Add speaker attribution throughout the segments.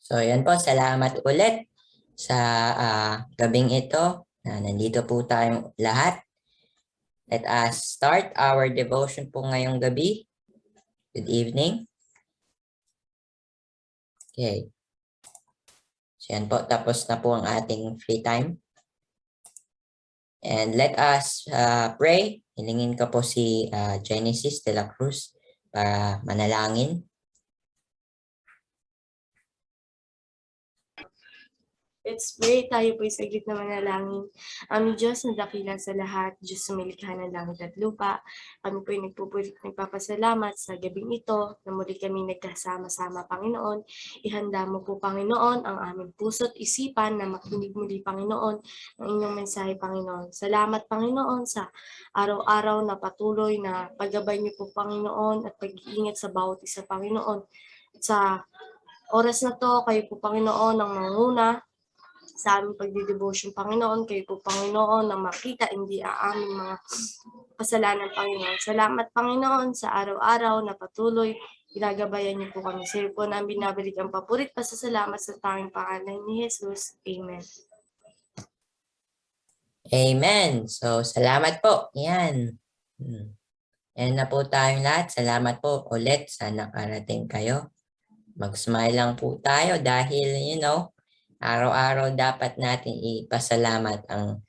Speaker 1: So, yan po. Salamat ulit sa gabing ito na nandito po tayong lahat. Let us start our devotion po ngayong gabi. Good evening. Okay. So, yan po. Tapos na po ang ating free time. And let us pray. Hilingin ko po si Genesis de la Cruz para manalangin.
Speaker 2: Let's pray. Tayo po'y saglit na manalangin. Aming Diyos na dakila sa lahat, Diyos sumilikha ng langit at lupa. Kami po'y nagpapasalamat sa gabing ito na muli kami nagkasama-sama, Panginoon. Ihanda mo po, Panginoon, ang aming puso't isipan na makinig muli, Panginoon, ng inyong mensahe, Panginoon. Salamat, Panginoon, sa araw-araw na patuloy na paggabay niyo po, Panginoon, at pag-iingat sa bawat isa, Panginoon. At sa oras na to, kayo po, Panginoon, ang manguna sa aming pagdidevotion, Panginoon. Kayo po, Panginoon, na makita hindi ang aming mga kasalanan, Panginoon. Salamat, Panginoon, sa araw-araw na patuloy ginagabayan niyo po kami. Sa iyo po namin binabalik ang papurit pasasalamat sa tanging pangalan ni Jesus. Amen.
Speaker 1: Amen. So, salamat po. Yan. Yan na po tayong lahat. Salamat po ulit sa nakarating kayo. Mag-smile lang po tayo dahil, araw-araw dapat natin ipasalamat ang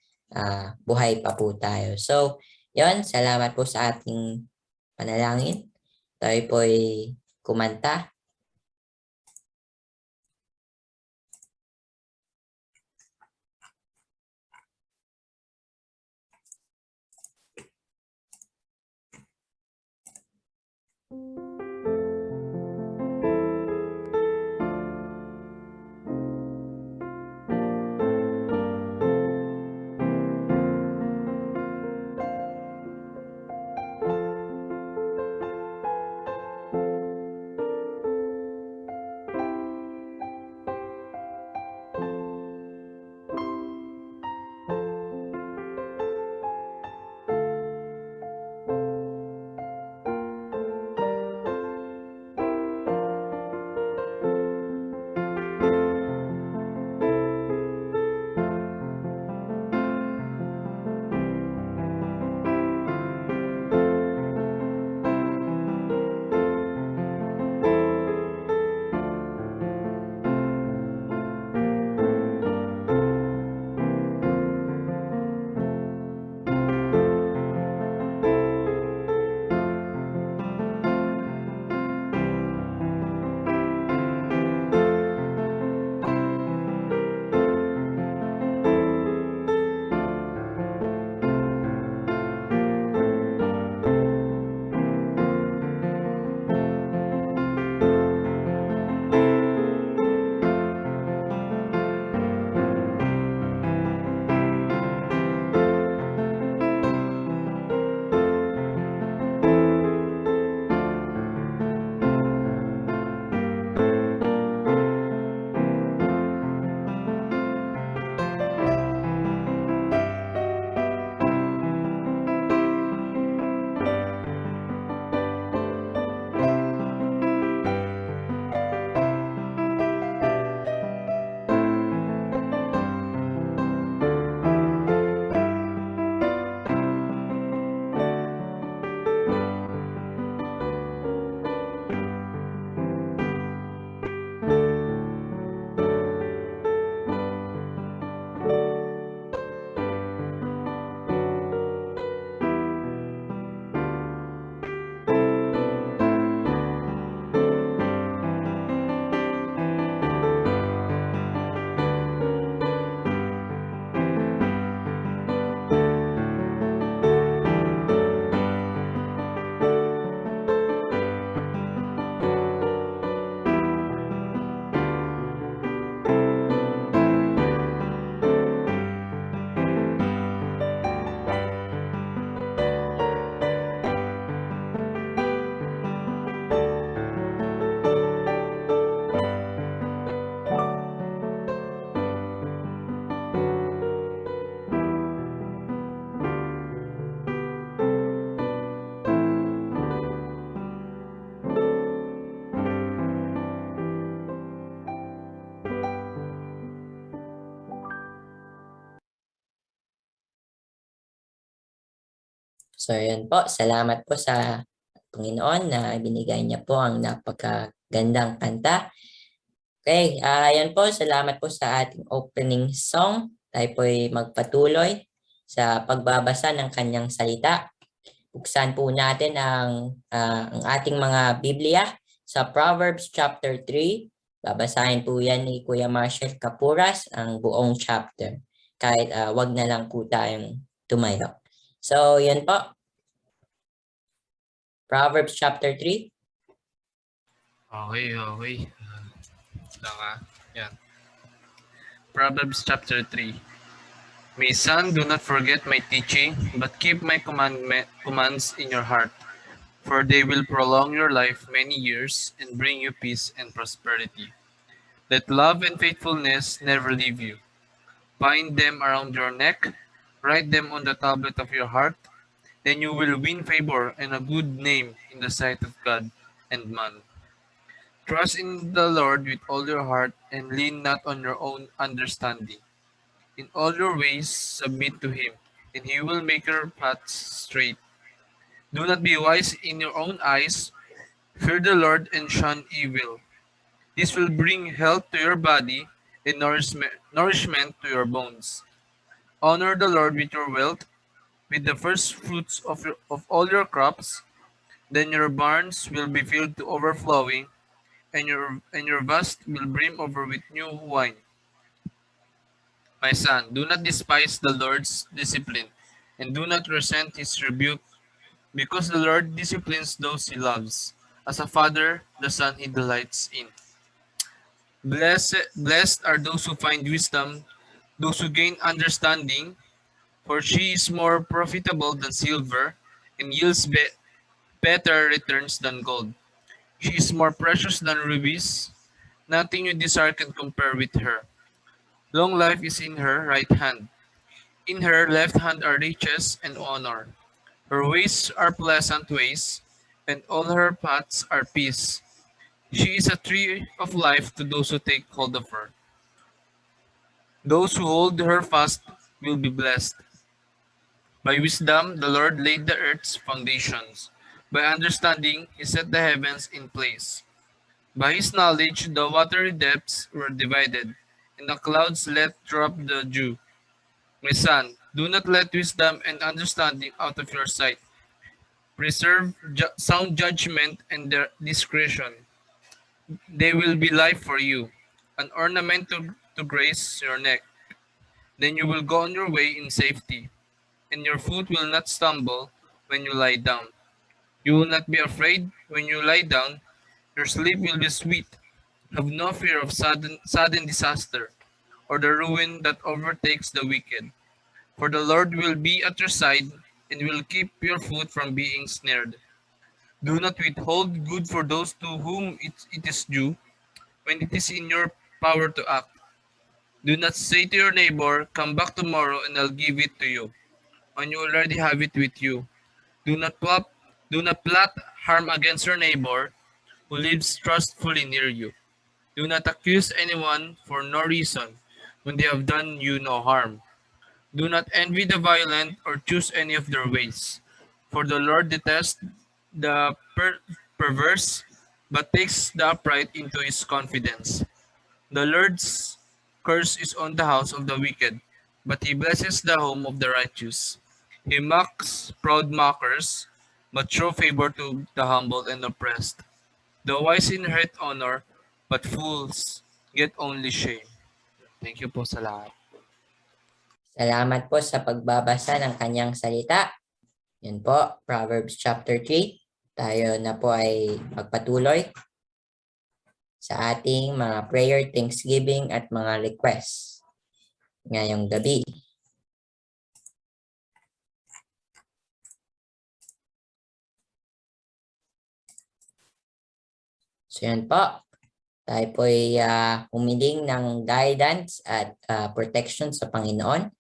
Speaker 1: buhay pa po tayo. So, yon, salamat po sa ating panalangin. Tayo po'y kumanta. So yun po, salamat po sa Panginoon na binigay niya po ang napakagandang kanta. Okay, yan po, salamat po sa ating opening song. Tayo po ay magpatuloy sa pagbabasa ng kanyang salita. Buksan po natin ang ating mga Biblia sa Proverbs chapter 3. Babasahin po yan ni Kuya Marshall Capuras ang buong chapter. Kahit wag na lang po tayong tumayo. So, yan po. Proverbs chapter 3.
Speaker 3: Okay. Yan. Proverbs chapter 3. My son, do not forget my teaching, but keep my commands in your heart, for they will prolong your life many years and bring you peace and prosperity. Let love and faithfulness never leave you. Bind them around your neck, write them on the tablet of your heart, then you will win favor and a good name in the sight of God and man. Trust in the Lord with all your heart and lean not on your own understanding. In all your ways submit to him, and he will make your paths straight. Do not be wise in your own eyes. Fear the Lord and shun evil. This will bring health to your body and nourishment to your bones. Honor the Lord with your wealth, with the first fruits of all your crops. Then your barns will be filled to overflowing, and your vast will brim over with new wine. My son, do not despise the Lord's discipline, and do not resent his rebuke, because the Lord disciplines those he loves. As a father, the son he delights in. Blessed are those who find wisdom, those who gain understanding, for she is more profitable than silver, and yields better returns than gold. She is more precious than rubies. Nothing you desire can compare with her. Long life is in her right hand. In her left hand are riches and honor. Her ways are pleasant ways, and all her paths are peace. She is a tree of life to those who take hold of her. Those who hold her fast will be blessed. By wisdom, the Lord laid the earth's foundations. By understanding, he set the heavens in place. By his knowledge, the watery depths were divided, and the clouds let drop the dew. My son, do not let wisdom and understanding out of your sight. Preserve sound judgment and discretion. They will be life for you, an ornament to grace your neck. Then you will go on your way in safety, and your foot will not stumble when you lie down. You will not be afraid when you lie down. Your sleep will be sweet. Have no fear of sudden disaster, or the ruin that overtakes the wicked. For the Lord will be at your side, and will keep your foot from being snared. Do not withhold good for those to whom it is due, when it is in your power to act. Do not say to your neighbor, come back tomorrow and I'll give it to you, when you already have it with you. Do not plot harm against your neighbor who lives trustfully near you. Do not accuse anyone for no reason when they have done you no harm. Do not envy the violent or choose any of their ways, for the Lord detests the perverse, but takes the upright into his confidence. The Lord's curse is on the house of the wicked, but he blesses the home of the righteous. He mocks proud mockers, but show favor to the humble and oppressed. The wise inherit honor, but fools get only shame. Thank you po sa lahat.
Speaker 1: Salamat po sa pagbabasa ng kanyang salita. Yan po, Proverbs chapter 3. Tayo na po ay magpatuloy sa ating mga prayer, thanksgiving at mga requests ngayong gabi. So yan po. Tayo po ay humiling ng guidance at protection sa Panginoon.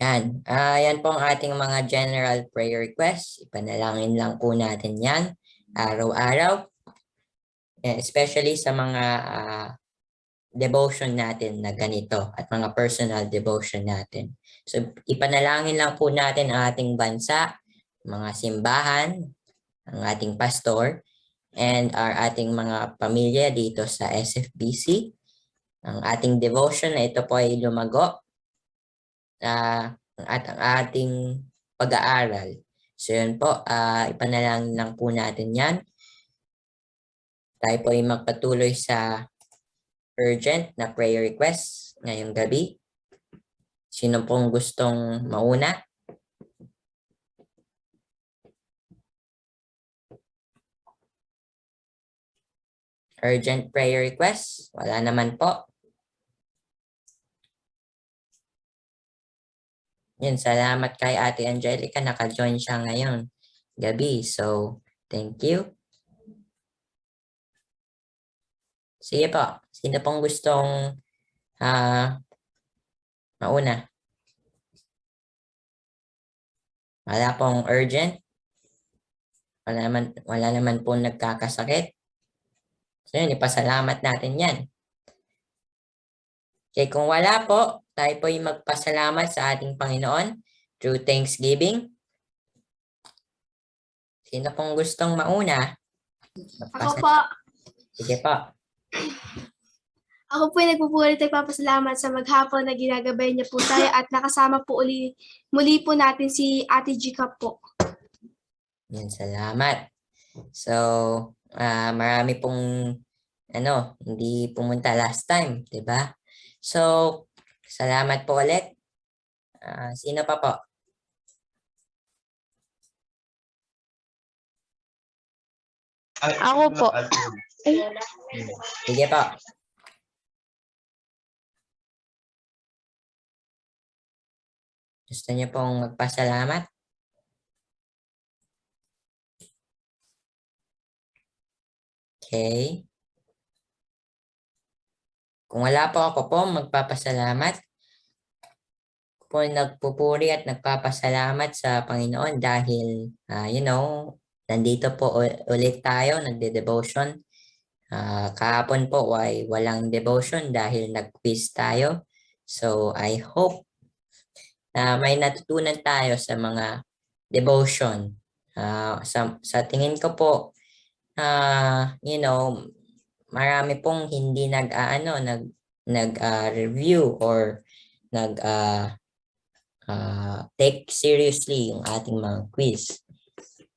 Speaker 1: Yan. Yan po ang ating mga general prayer requests. Ipanalangin lang po natin yan araw-araw. Especially sa mga devotion natin na ganito at mga personal devotion natin. So, ipanalangin lang po natin ang ating bansa, mga simbahan, ang ating pastor, and our ating mga pamilya dito sa SFBC. Ang ating devotion na ito po ay lumago at ang ating pag-aaral. So yun po, ipanalangin lang po natin yan. Tayo po ay magpatuloy sa urgent na prayer request ngayong gabi. Sino pong gustong mauna? Urgent prayer request? Wala naman po. Yun, salamat kay Ate Angelica. Naka-join siya ngayon gabi. So, thank you. Sige po. Sino pong gustong mauna? Wala pong urgent? Wala naman pong nagkakasakit? So yun, ipasalamat natin yan. Okay, kung wala po, tayo po yung magpasalamat sa ating Panginoon through Thanksgiving. Sino pong gustong mauna?
Speaker 4: Ako po.
Speaker 1: Sige po.
Speaker 4: Ako po ay nagpupulit at papasalamat sa maghapon na ginagabay niya po tayo at nakasama po muli po natin si Ate Gika po.
Speaker 1: Yan, salamat. So, marami pong hindi pumunta last time, 'di ba? So, salamat po ulit. Sino pa po?
Speaker 4: Ako po.
Speaker 1: Sige po. Gusto niyo pong magpasalamat? Okay. Kung wala po ako po, magpapasalamat. Ako po nagpupuri at nagpapasalamat sa Panginoon dahil, nandito po ulit tayo, nagde-devotion. Kahapon po ay walang devotion dahil nag-quiz tayo. So, I hope na may natutunan tayo sa mga devotion. Sa tingin ko po, marami pong hindi nag-review or take seriously yung ating mga quiz.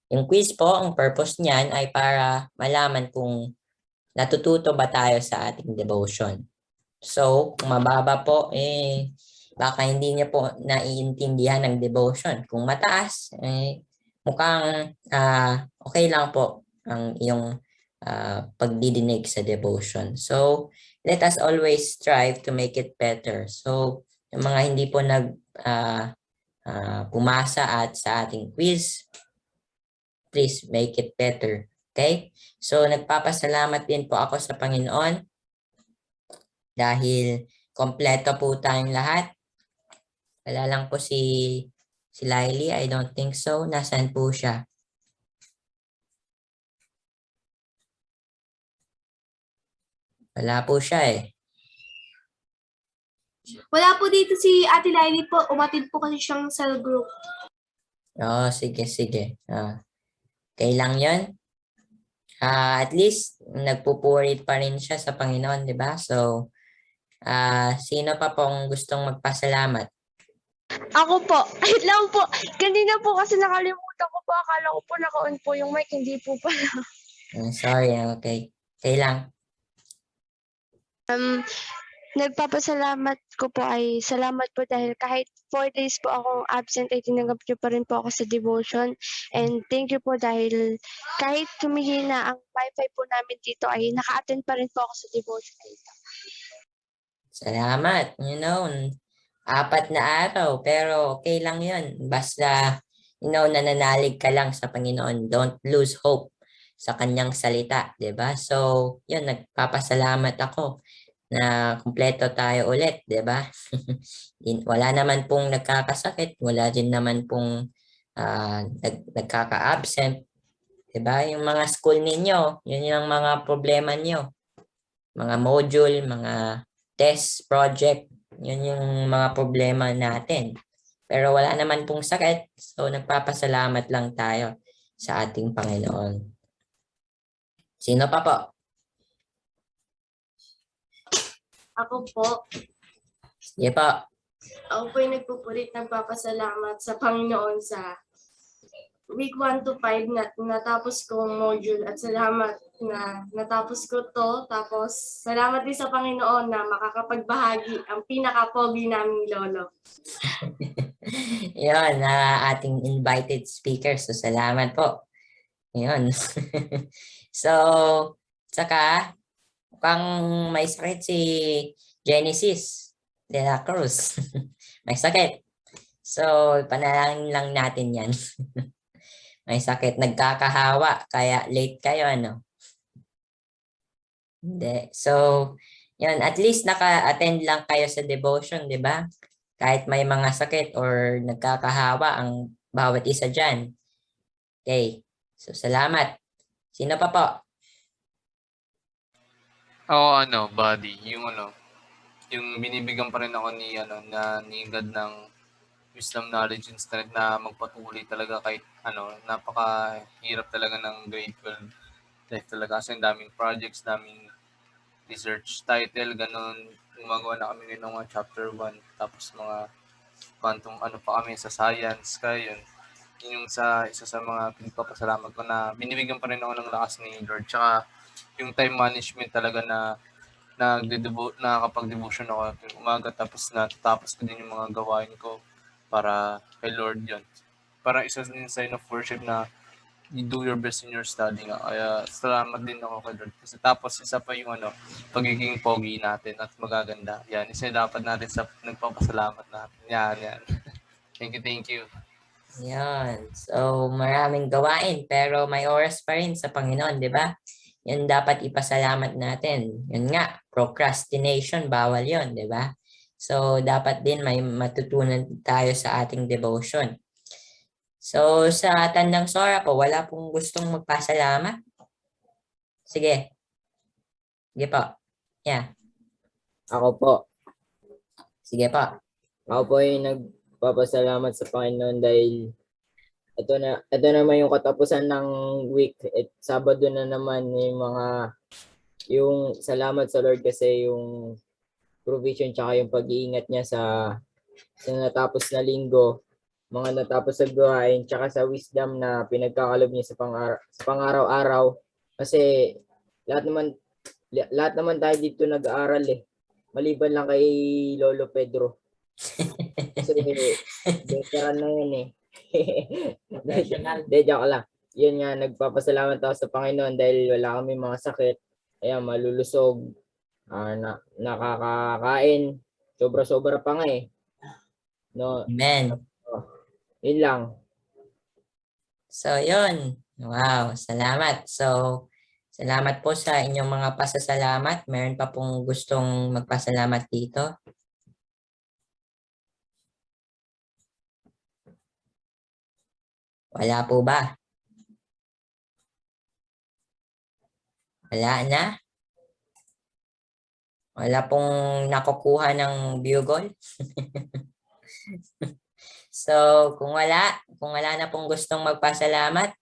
Speaker 1: Yung quiz po, ang purpose niyan ay para malaman kung natututo ba tayo sa ating devotion. So, kung mababa po, baka hindi niya po naiintindihan ng devotion. Kung mataas, mukhang okay lang po ang iyong pagdidinig sa devotion. So, let us always strive to make it better. So, yung mga hindi po pumasa at sa ating quiz, please make it better. Okay? So, nagpapasalamat din po ako sa Panginoon dahil kompleto po tayong lahat. Wala lang po si Laili. I don't think so. Nasaan po siya? Wala po siya eh.
Speaker 4: Wala po dito si Ate Laili po. Umatid po kasi siyang cell group.
Speaker 1: Oo, sige. Okay lang yun. At least, nagpupurit pa rin siya sa Panginoon, di ba? So, sino pa pong gustong magpasalamat?
Speaker 5: Ako po. Ay lang po. Kanina po kasi nakalimutan ko po. Akala ko po naka-on po yung mic. Hindi po pala.
Speaker 1: Sorry, okay. Okay lang.
Speaker 5: Nagpapasalamat ko po ay salamat po dahil kahit 4 days po akong absent ay tinanggap niyo pa rin po ako sa devotion. And thank you po dahil kahit tumihina ang wifi po namin dito ay naka-attend pa rin po ako sa devotion.
Speaker 1: Salamat. 4 na araw, pero okay lang yun. Basta, nananalig ka lang sa Panginoon. Don't lose hope sa kanyang salita, di ba? So, yun, nagpapasalamat ako na kumpleto tayo ulit, di ba? Wala naman pong nagkakasakit, wala din naman pong nagkaka-absent, di ba? Yung mga school ninyo, yun yung mga problema niyo. mga module, mga test, project, yun yung mga problema natin. Pero wala naman pong sakit, so nagpapasalamat lang tayo sa ating Panginoon. Sino pa po?
Speaker 2: Ako po,
Speaker 1: Sige po.
Speaker 2: ako po yung nagpupulit nagpapasalamat sa Panginoon sa week 1 to 5 na natapos kong module at salamat na natapos ko to. Tapos salamat din sa Panginoon na makakapagbahagi ang pinaka-pogi naming lolo.
Speaker 1: Yun, ating invited speaker. So, salamat po. Yun. So, saka, mukhang may sakit si Genesis de la Cruz. May sakit. So, panalangin lang natin yan. May sakit, nagkakahawa, kaya late kayo, ano? Hindi. So, yun, at least naka-attend lang kayo sa devotion, di ba? Kahit may mga sakit or nagkakahawa ang bawat isa dyan. Okay. So, salamat. Sino pa po?
Speaker 3: Ako buddy, yung binibigyan pa rin ako ni God ng wisdom, knowledge, and strength na magpatuloy talaga kahit napakahirap talaga ng grade 12 life talaga kasi ang daming projects, daming research title, ganun. Gumagawa na kami ngayon ng mga chapter 1, tapos mga quantum pa kami sa science, kaya yun yung isa sa mga pinagpapasalamat ko na binibigyan pa rin ako ng lakas ni Lord. Tsaka yung time management talaga na nakakapag-devotion ako tuwing umaga, tapos natatapos ko din yung mga gawain ko para kay Lord yun. Parang isa din sign of worship na you do your best in your study nga. Kaya salamat din ako kay Lord. Kasi tapos isa pa yung pagiging pogi natin at magaganda. Yan, isa yung dapat natin sa nagpapasalamat natin. Yan. Thank you.
Speaker 1: Yan. So, maraming gawain pero may oras pa rin sa Panginoon, di ba? Yan dapat ipasalamat natin. Yun nga, procrastination, bawal yun, di ba? So, dapat din may matutunan tayo sa ating devotion. So, sa Tandang Sora po, wala pong gustong magpasalamat? Sige. Sige po. Yeah.
Speaker 6: Ako po.
Speaker 1: Sige po.
Speaker 6: Ako po ay nagpapasalamat sa Panginoon dahil ito naman yung katapusan ng week. Sabado na naman yung salamat sa Lord kasi yung provision tsaka yung pag-iingat niya sa natapos na linggo, mga natapos na gawain, tsaka sa wisdom na pinagkakalob niya sa pang-araw-araw. Kasi lahat naman tayo dito nag-aaral eh. Maliban lang kay Lolo Pedro. Kasi veteran na yan eh. Joke lang. Yun nga, nagpapasalamat ako sa Panginoon dahil wala kami mga sakit. Kaya malulusog, nakakakain, sobra-sobra pa nga eh. No,
Speaker 1: Amen.
Speaker 6: yun lang.
Speaker 1: So, yun. Wow, salamat. So, salamat po sa inyong mga pasasalamat. Meron pa pong gustong magpasalamat dito. Wala po ba? Wala na? Wala pong nakukuha ng bugle? So, kung wala na pong gustong magpasalamat,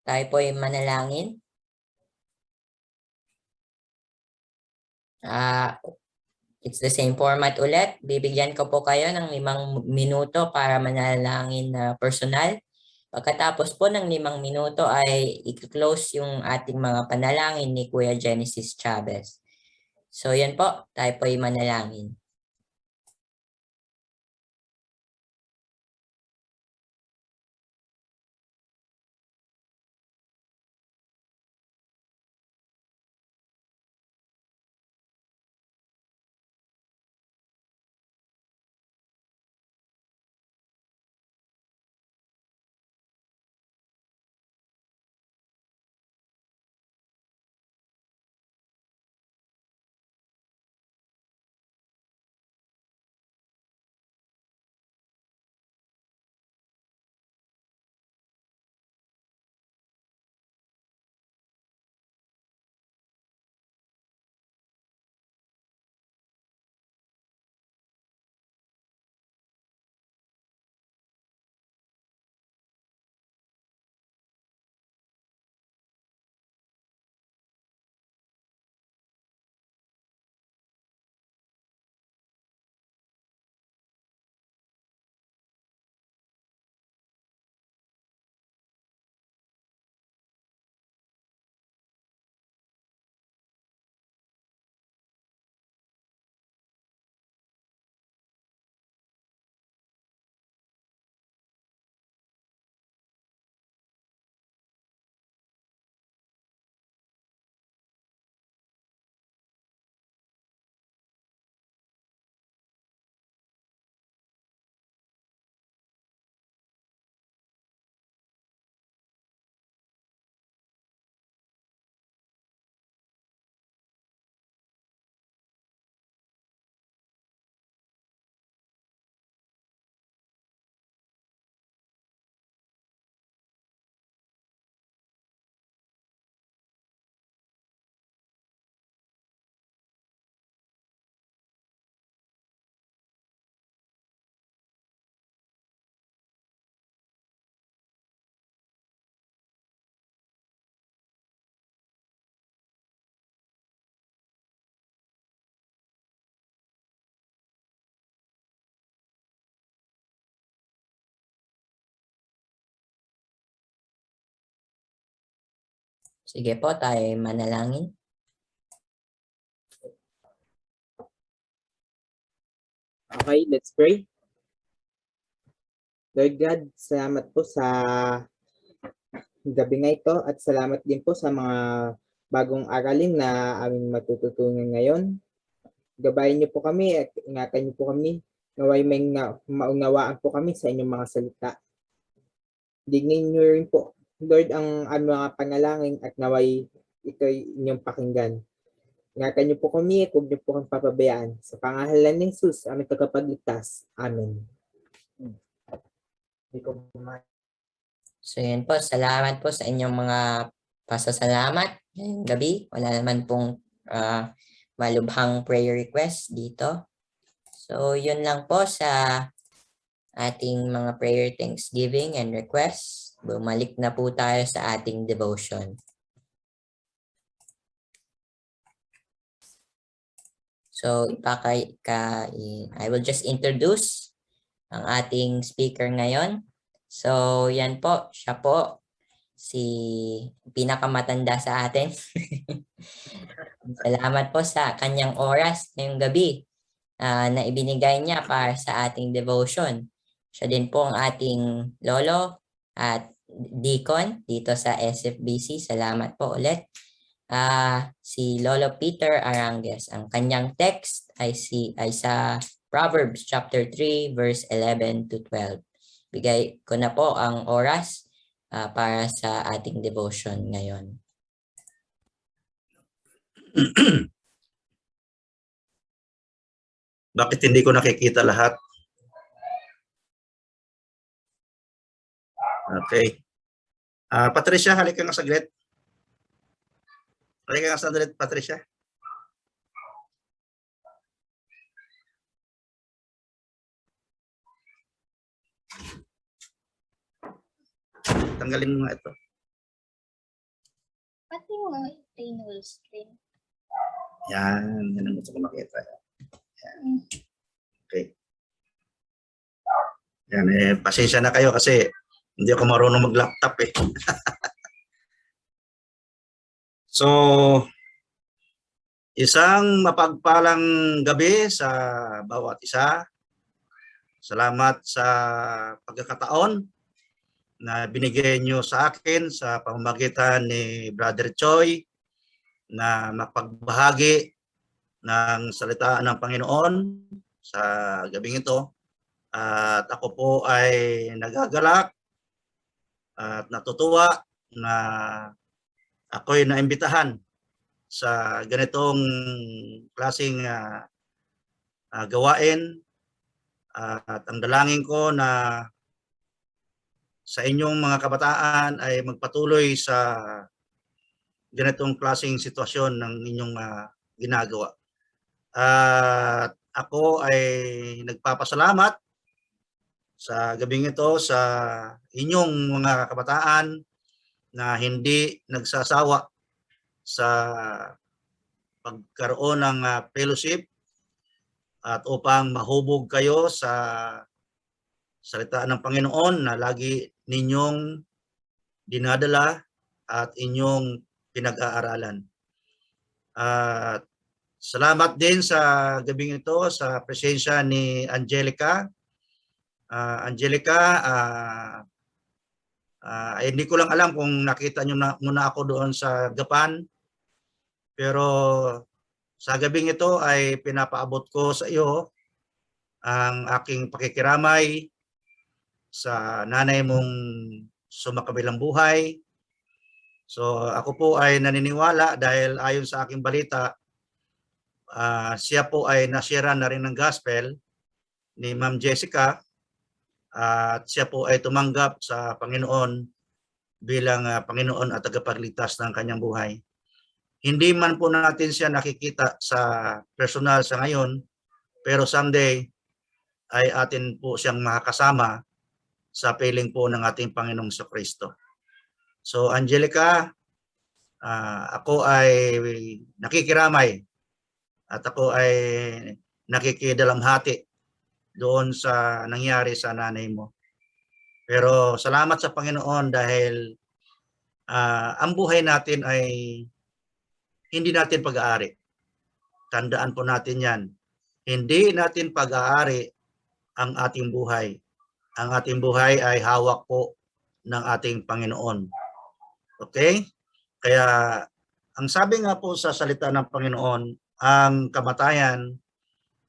Speaker 1: tayo po ay manalangin. It's the same format ulit. Bibigyan ko po kayo ng 5 minuto para manalangin na personal. Pagkatapos po ng 5 minuto ay i-close yung ating mga panalangin ni Kuya Genesis Chavez. So yan po, tayo po ay manalangin. Sige po, tayo manalangin.
Speaker 6: Okay, let's pray. Lord God, salamat po sa gabi nga ito at salamat din po sa mga bagong aralin na aming matututunan ngayon. Gabayan niyo po kami at ingatan niyo po kami. Naway may maunawaan po kami sa inyong mga salita. Dignin niyo rin po, Lord, ang aming mga panalangin at naway ito'y inyong pakinggan. Ingatan niyo po kami at huwag niyo po kami papabayaan. Sa pangalan ng Jesus, aming tagapagligtas. Amen.
Speaker 1: So yun po, salamat po sa inyong mga pasasalamat ngayong gabi. Wala naman pong malubhang prayer request dito. So yun lang po sa ating mga prayer thanksgiving and requests. Bumalik na po tayo sa ating devotion. So I will just introduce ang ating speaker ngayon. So yan po, siya po si pinakamatanda sa atin. Salamat po sa kanyang oras ngayong gabi na ibinigay niya para sa ating devotion. Siya din po ang ating lolo at deacon dito sa SFBC. Salamat po ulit. Si Lolo Peter Arangues. Ang kanyang text ay sa Proverbs chapter 3 verse 11 to 12. Bigay ko na po ang oras para sa ating devotion ngayon.
Speaker 7: Bakit hindi ko nakikita lahat? Okay. Patricia, halika nga saglit. Halika nga saglit, Patricia. Tanggalin mo nga ito.
Speaker 8: Pati mo plain whole screen.
Speaker 7: Yan, yan ang gusto ko makita. Yan. Okay. Yan, pasensya na kayo kasi hindi ako marunong mag-laptop eh. So, isang mapagpalang gabi sa bawat isa. Salamat sa pagkakataon na binigay nyo sa akin sa pamamagitan ni Brother Choi na mapagbahagi ng salita ng Panginoon sa gabing ito. At ako po ay nagagalak at natutuwa na ako'y naimbitahan sa ganitong klaseng gawain. At ang dalangin ko na sa inyong mga kabataan ay magpatuloy sa ganitong klaseng sitwasyon ng inyong ginagawa. At ako ay nagpapasalamat sa gabing ito sa inyong mga kabataan na hindi nagsasawa sa pagkaroon ng fellowship at upang mahubog kayo sa salita ng Panginoon na lagi ninyong dinadala at inyong pinag-aaralan. At salamat din sa gabing ito sa presensya ni Angelica. Angelica, hindi ko lang alam kung nakita nyo na muna ako doon sa Gapan. Pero sa gabing ito ay pinapaabot ko sa iyo ang aking pakikiramay sa nanay mong sumakabilang buhay. So ako po ay naniniwala dahil ayon sa aking balita, siya po ay nasira na rin ng gospel ni Ma'am Jessica at siya po ay tumanggap sa Panginoon bilang Panginoon at tagapagligtas ng kanyang buhay. Hindi man po natin siya nakikita sa personal sa ngayon, pero someday ay atin po siyang makakasama sa piling po ng ating Panginoong Kristo. So Angelica, ako ay nakikiramay at ako ay nakikidalamhati doon sa nangyari sa nanay mo. Pero salamat sa Panginoon dahil ang buhay natin ay hindi natin pag-aari. Tandaan po natin yan. Hindi natin pag-aari ang ating buhay. Ang ating buhay ay hawak po ng ating Panginoon. Okay? Kaya ang sabi nga po sa salita ng Panginoon, ang kamatayan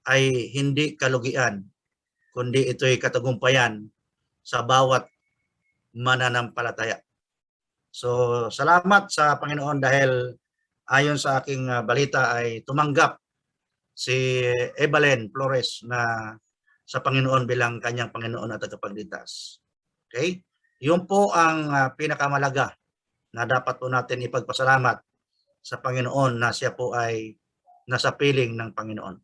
Speaker 7: ay hindi kalugian, kundi ito'y katagumpayan sa bawat mananampalataya. So, salamat sa Panginoon dahil ayon sa aking balita ay tumanggap si Evelyn Flores na sa Panginoon bilang kanyang Panginoon at tagapagligtas. Okay? Yun po ang pinakamalaga na dapat po natin ipagpasalamat sa Panginoon na siya po ay nasa piling ng Panginoon.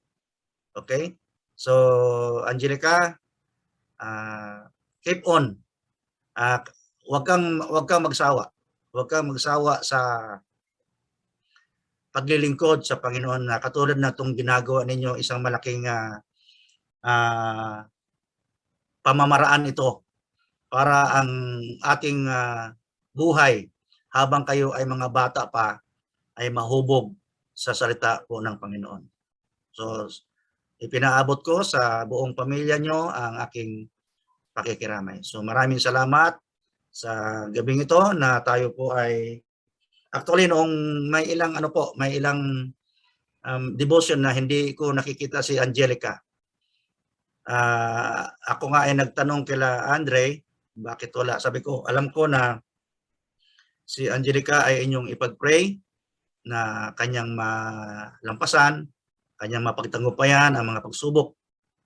Speaker 7: Okay? So, Angelica, keep on. Huwag kang magsawa. Huwag kang magsawa sa paglilingkod sa Panginoon na katulad na itong ginagawa ninyo, isang malaking pamamaraan ito para ang ating buhay habang kayo ay mga bata pa ay mahubog sa salita po ng Panginoon. So, ipinaabot ko sa buong pamilya nyo ang aking pakikiramay. So, maraming salamat sa gabing ito na tayo po ay actually noong may ilang devotion na hindi ko nakikita si Angelica. Ako nga ay nagtanong kila Andre, bakit wala? Sabi ko, alam ko na si Angelica ay inyong ipag-pray na kanyang malampasan, kanyang mapagtagumpayan ang mga pagsubok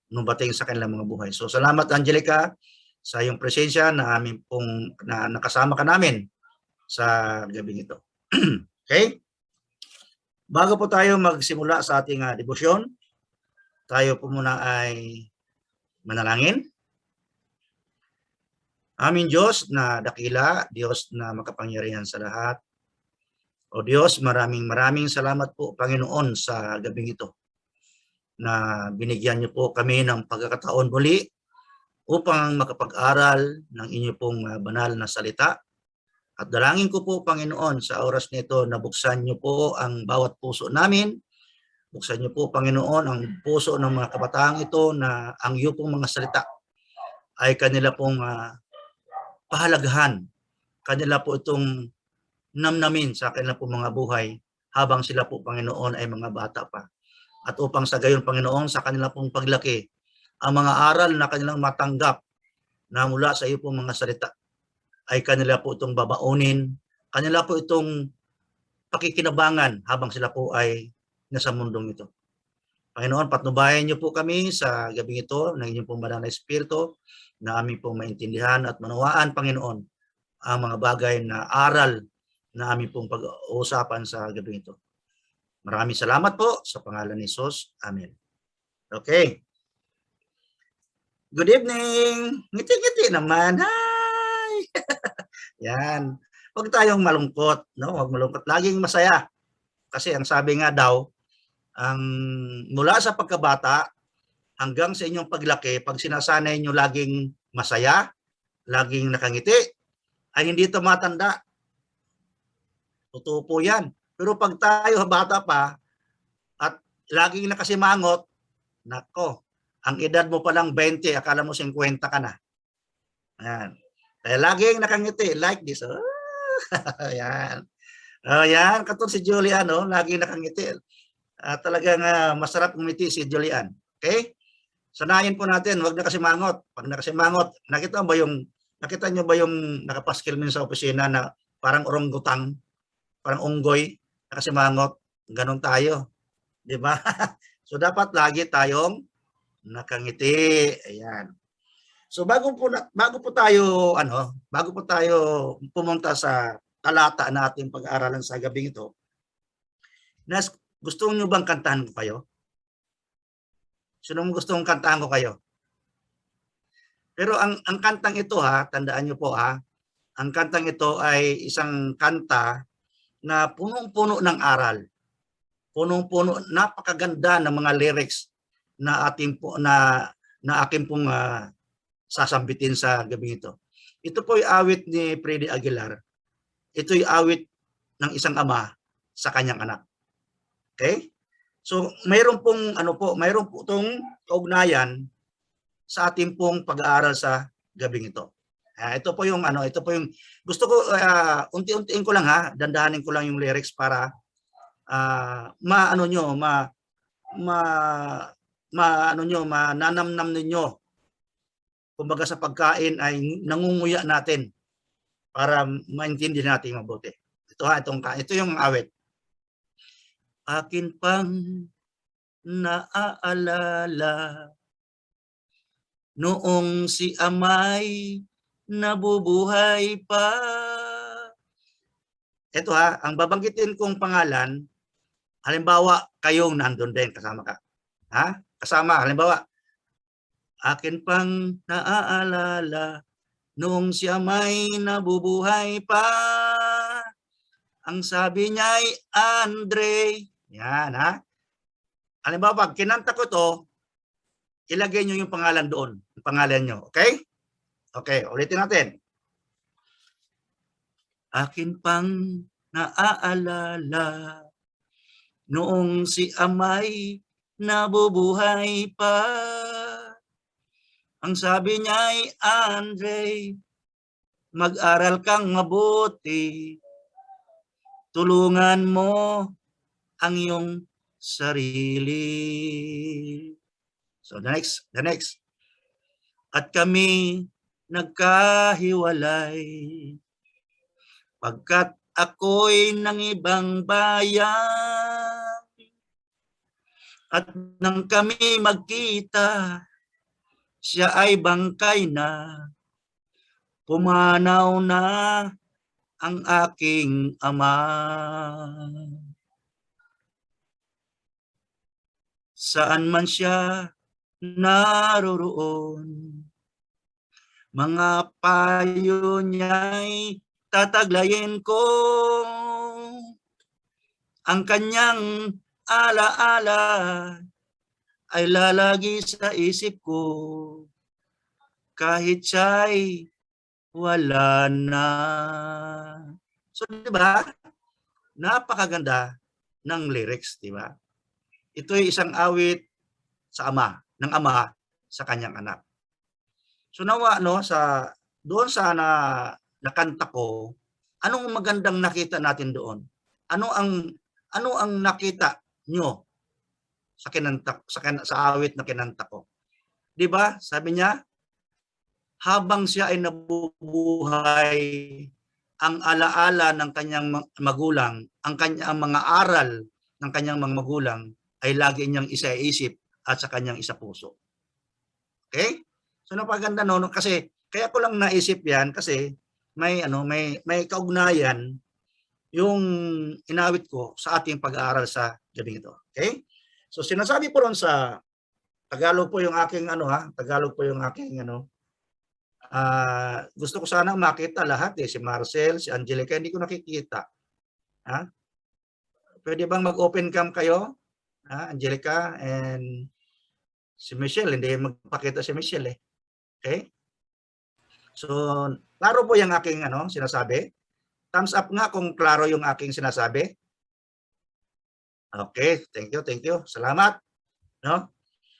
Speaker 7: nung bating sa kanilang mga buhay. So salamat Angelica sa iyong presensya na amin pong na nakasama ka namin sa gabing ito. Okay? Bago po tayo magsimula sa ating debosyon, tayo po muna ay manalangin. Aming Diyos na dakila, Diyos na makapangyarihan sa lahat. O Diyos, maraming salamat po Panginoon sa gabing ito na binigyan niyo po kami ng pagkakataon muli upang makapag-aral ng inyo pong banal na salita. At dalangin ko po Panginoon sa oras nito na buksan niyo po ang bawat puso namin. Buksan niyo po Panginoon ang puso ng mga kabataang ito na ang iyo pong mga salita ay kanila pong pahalagahan. Kanila po itong namnamin sa kanila po mga buhay habang sila po Panginoon ay mga bata pa. At upang sa gayon Panginoon sa kanila pong paglaki, ang mga aral na kanilang matanggap na mula sa iyo pong mga salita ay kanila po itong babaunin, kanila po itong pakikinabangan habang sila po ay nasa mundong ito. Panginoon, patnubayan niyo po kami sa gabing ito ng inyong pong banal na espiritu na aming pong maintindihan at manawaan, Panginoon, ang mga bagay na aral na aming pong pag-uusapan sa gabing ito. Maraming salamat po sa pangalan ni Jesus. Amen. Okay. Good evening. Ngiti-ngiti naman. Hi! Yan. Huwag tayong malungkot. No? Huwag malungkot. Laging masaya. Kasi ang sabi nga daw, ang mula sa pagkabata hanggang sa inyong paglaki, pag sinasanay nyo laging masaya, laging nakangiti, ay hindi ito matanda. Totoo po yan. Pero pag tayo bata pa at laging nakasimangot, nako, ang edad mo palang 20, akala mo 50 ka na. Ayan. Kaya laging nakangiti, like this. Oh. Ayan. Ayan, katulad si Julian, oh, laging nakangiti. Talagang masarap umiti si Julian. Okay? Sanayin po natin, wag na kasimangot. Pag nakasimangot, nakita niyo ba yung nakapaskil min sa opisina na parang orangutang, parang unggoy, nakasimangot? Ganon tayo. 'Di ba? So dapat lagi tayong nakangiti. Ayan. So bago po tayo pumunta sa talata na ating pag-aaralan sa gabing ito, gusto niyo bang kantahan ko kayo? Sino mo gustong kantahan ko kayo? Pero ang kantang ito tandaan niyo po ang kantang ito ay isang kanta na punong-puno ng aral. Punong-puno, napakaganda ng mga lyrics na aking pong sasambitin sa gabi ito. Ito po ay awit ni Freddy Aguilar. ito'y awit ng isang ama sa kanyang anak. Okay? So, mayroon pong mayroon po itong kaugnayan sa ating pong pag-aaral sa gabing ito. Ito po yung gusto ko unti-untiin ko lang dandahanin ko lang yung lyrics para manamnam ninyo. Kumbaga sa pagkain ay nangunguya natin para maintindihan natin mabuti. Ito yung awit. Akin pang naaalala noong si amay nabubuhay pa. Ito ang babanggitin kong pangalan, halimbawa kayong nandun din, kasama ka. Kasama, halimbawa, akin pang naaalala noong si amay nabubuhay pa. Ang sabi niya ay Andre. Yan halimbawa, pag kinanta ko to, ilagay nyo yung pangalan doon. Yung pangalan nyo. Okay? Okay, ulitin natin. Akin pang naaalala noong si amay nabubuhay pa. Ang sabi niya ay Andre, mag-aral kang mabuti. Tulungan mo ang iyong sarili. So the next. At kami nagkahiwalay pagkat ako'y ng ibang bayan. At nang kami magkita, siya ay bangkay na, pumanaw na ang aking ama. Saan man siya naroroon, mga payo niya'y tataglayin ko. Ang kanyang alaala ay lalagi sa isip ko, kahit siya'y wala na. So, di ba? Napakaganda ng lyrics, di ba? Ito ay isang awit sa ama, ng ama sa kanyang anak. So nawa doon sa nakanta ko, anong magandang nakita natin doon? Ano ang nakita nyo sa awit na kinanta ko? 'Di ba? Sabi niya, habang siya ay nabubuhay, ang alaala ng kanyang magulang, ang mga aral ng kanyang mga magulang ay lagi niyang isaisip at sa kanyang isapuso. Okay? So napaganda kasi kaya ko lang naisip 'yan kasi may kaugnayan yung inawit ko sa ating pag-aaral sa gabi ito. Okay? So sinasabi po ron sa Tagalog po yung aking gusto ko sana makita lahat si Marcel, si Angelica, hindi ko nakikita. Pwede bang mag-open cam kayo? Angelica and si Michelle, hindi magpakita si Michelle Okay? So, klaro po yung aking sinasabi. Thumbs up nga kung klaro yung aking sinasabi. Okay, thank you. Salamat. No?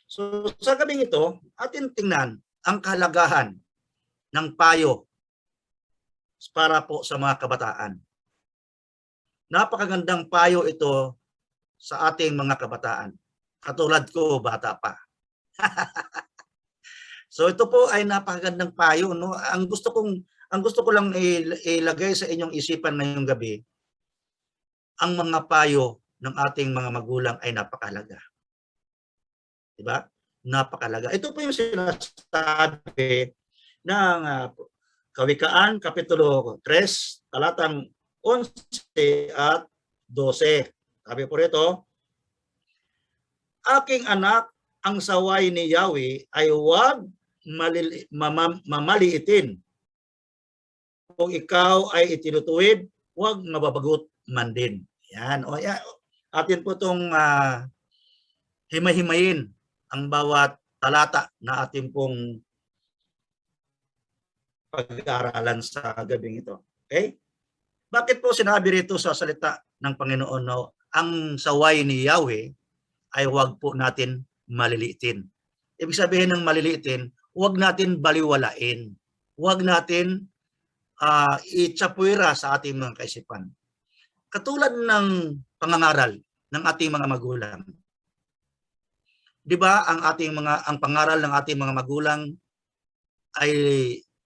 Speaker 7: So, sa gabing ito, atin tingnan ang kahalagahan ng payo para po sa mga kabataan. Napakagandang payo ito sa ating mga kabataan. Katulad ko, bata pa. So ito po ay napakagandang payo, no? Ang gusto ko lang ilagay sa inyong isipan ngayong gabi, ang mga payo ng ating mga magulang ay napakahalaga. 'Di ba? Napakahalaga. Ito po yung sinasabi ng Kawikaan kapitulo 3, talatang 11 at 12. Sabi po rito, aking anak, ang saway ni Yahweh ay huwag mamaliitin. Kung ikaw ay itinutuwid, huwag mababagot man din. Yan. Atin po itong himay-himayin ang bawat talata na atin pong pag-aaralan sa gabing ito. Okay? Bakit po sinabi rito sa salita ng Panginoon na ang saway ni Yahweh ay huwag po natin maliliitin? Ibig sabihin ng maliliitin, huwag natin baliwalain. Huwag natin itsapuira sa ating mga kaisipan. Katulad ng pangangaral ng ating mga magulang. 'Di ba ang pangaral ng ating mga magulang ay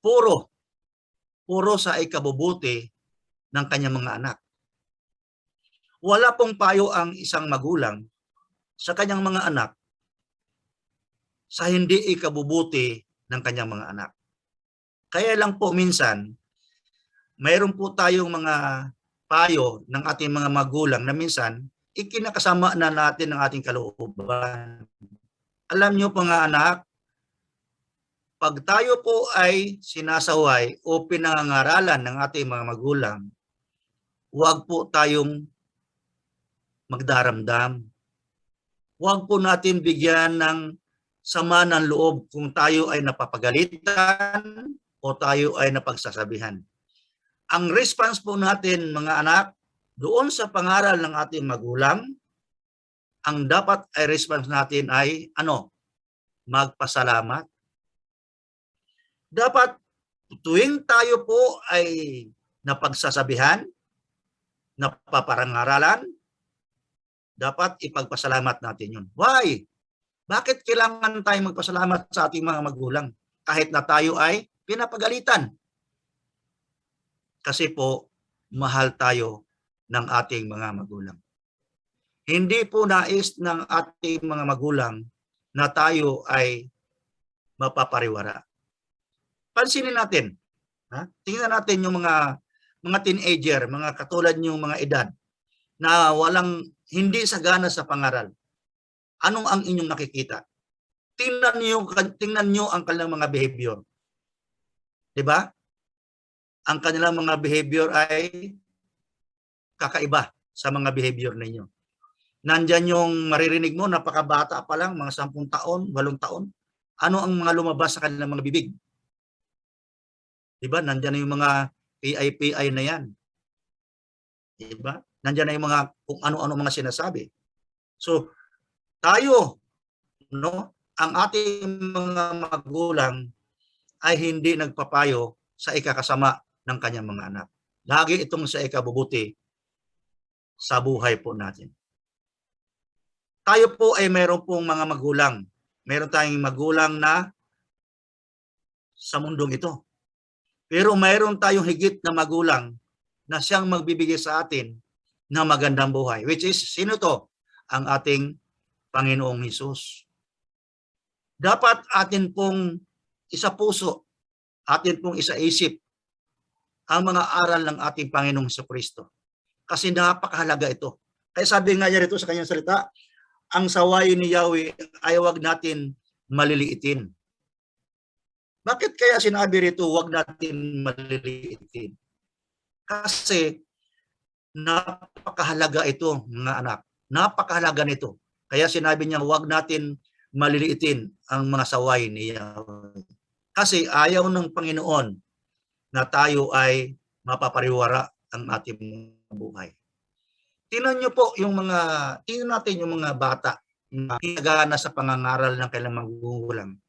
Speaker 7: puro sa ikabubuti ng kanyang mga anak. Wala pong payo ang isang magulang sa kanyang mga anak sa hindi ikabubuti ng kanyang mga anak. Kaya lang po minsan, mayroon po tayong mga payo ng ating mga magulang na minsan ikinakasama na natin ang ating kalooban. Alam niyo mga anak, pag tayo po ay sinasaway o pinangangaralan ng ating mga magulang, huwag po tayong magdaramdam. Huwag po natin bigyan ng sama ng loob kung tayo ay napapagalitan o tayo ay napagsasabihan. Ang response po natin mga anak, doon sa pangaral ng ating magulang, ang dapat ay response natin ay magpasalamat. Dapat tuwing tayo po ay napagsasabihan, napaparangaralan, dapat ipagpasalamat natin yun. Why? Bakit kailangan tayong magpasalamat sa ating mga magulang kahit na tayo ay pinapagalitan? Kasi po, mahal tayo ng ating mga magulang. Hindi po nais ng ating mga magulang na tayo ay mapapariwara. Pansinin natin, tingnan natin yung mga teenager, mga katulad yung mga edad na hindi sagana sa pangaral. Anong ang inyong nakikita? Tingnan niyo ang kanilang mga behavior. 'Di ba? Ang kanilang mga behavior ay kakaiba sa mga behavior ninyo. Nandyan yung maririnig mo, napakabata pa lang, mga 10 taon, 8 taon. Ano ang mga lumabas sa kanilang mga bibig? Diba? Nandyan na yung mga PI na yan. Diba? Nandyan na yung mga kung ano-ano mga sinasabi. So, tayo, ang ating mga magulang ay hindi nagpapayo sa ikakasama ng kanyang mga anak. Lagi itong sa ikabubuti sa buhay po natin. Tayo po ay meron pong mga magulang. Meron tayong magulang na sa mundong ito. Pero mayroon tayong higit na magulang na siyang magbibigay sa atin ng magandang buhay. Which is, sino to? Ang ating Panginoong Hesus. Dapat atin pong isa-puso, atin pong isa-isip ang mga aral ng ating Panginoong Jesucristo. Kasi napakahalaga ito. Kaya sabi nga niya rito sa kanyang salita, ang sawayin ni Yahweh ay huwag natin maliliitin. Bakit kaya sinabi rito huwag natin maliliitin? Kasi napakahalaga ito mga anak. Napakahalaga nito. Kaya sinabi niya huwag natin maliliitin ang mga sawayin ni Yahweh. Kasi ayaw ng Panginoon na tayo ay mapapariwara ang ating buhay. Tingnan natin yung mga bata na pinagana sa pangangaral ng kailang magulang.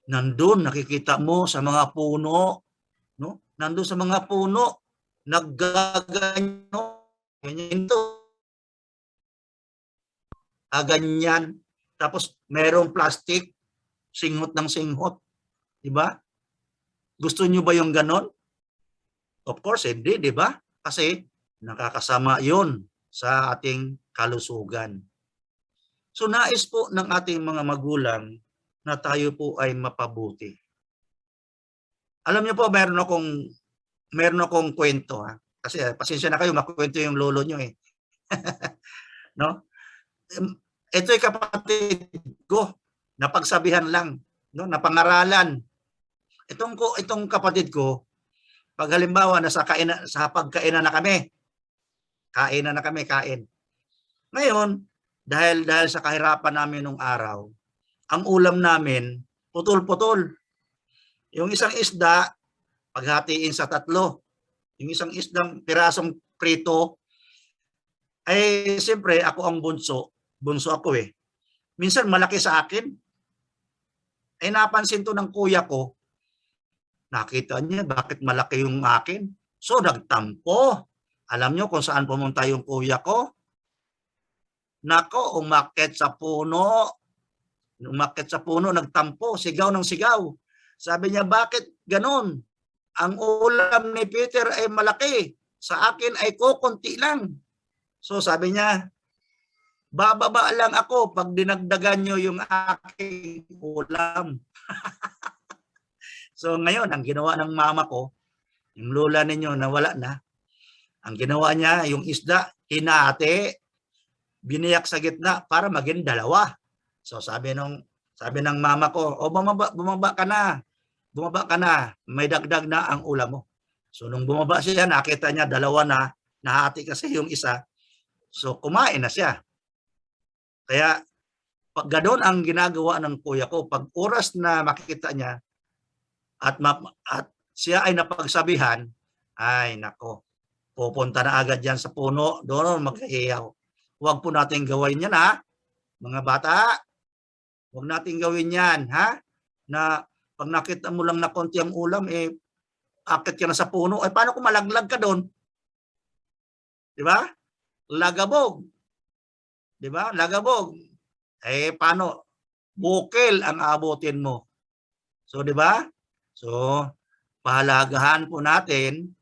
Speaker 7: Nandun, nakikita mo sa mga puno, nandun sa mga puno, naggaganyo, ganyan ito. Ganyan. Tapos merong plastic, singhot ng singhot. Diba? Gusto nyo ba yung ganon? Of course, hindi, diba? Kasi nakakasama yon sa ating kalusugan. So nais po ng ating mga magulang na tayo po ay mapabuti. Alam niyo po, meron akong kwento. Kasi pasensya na kayo, makwento yung lolo nyo eh. No? Ito'y kapatid ko, napagsabihan lang, napangaralan. Itong kapatid ko, pag halimbawa sa pagkainan na kami, kain. Ngayon, dahil sa kahirapan namin nung araw, ang ulam namin, putol-putol. Yung isang isda, paghatiin sa 3, yung isang isdang pirasong prito, ay siyempre ako ang bunso. Bunso ako eh. Minsan malaki sa akin. Ay napansin to ng kuya ko. Nakita niya bakit malaki yung akin. So nagtampo. Alam niyo kung saan pumunta yung kuya ko? Nako, umakyat sa puno. Umakyat sa puno, nagtampo, sigaw ng sigaw. Sabi niya, bakit ganun? Ang ulam ni Peter ay malaki. Sa akin ay kukunti lang. So sabi niya, bababa lang ako pag dinagdagan nyo yung aking ulam. So ngayon, ang ginawa ng mama ko, yung lola ninyo na wala na, ang ginawa niya, yung isda, hinati, biniyak sa gitna para maging dalawa. So sabi ng mama ko, o bumaba ka na. Bumaba ka na, may dagdag na ang ulam mo. So nung bumaba siya, nakita niya dalawa na, nahati kasi yung isa. So kumain na siya. Kaya pag ganoon ang ginagawa ng kuya ko, pag oras na makikita niya at siya ay napagsabihan, ay nako, pupunta na agad yan sa puno, doon maghihiyaw. Huwag po natin gawin yan ha, mga bata. Huwag natin gawin yan ha, na pag nakita mo lang na konti ang ulam, akit ka na sa puno, ay paano kung malaglag ka doon? Di ba? Lagabog. Di ba? Lagabog. Paano? Bukil ang abutin mo. So, di ba? So, pahalagahan po natin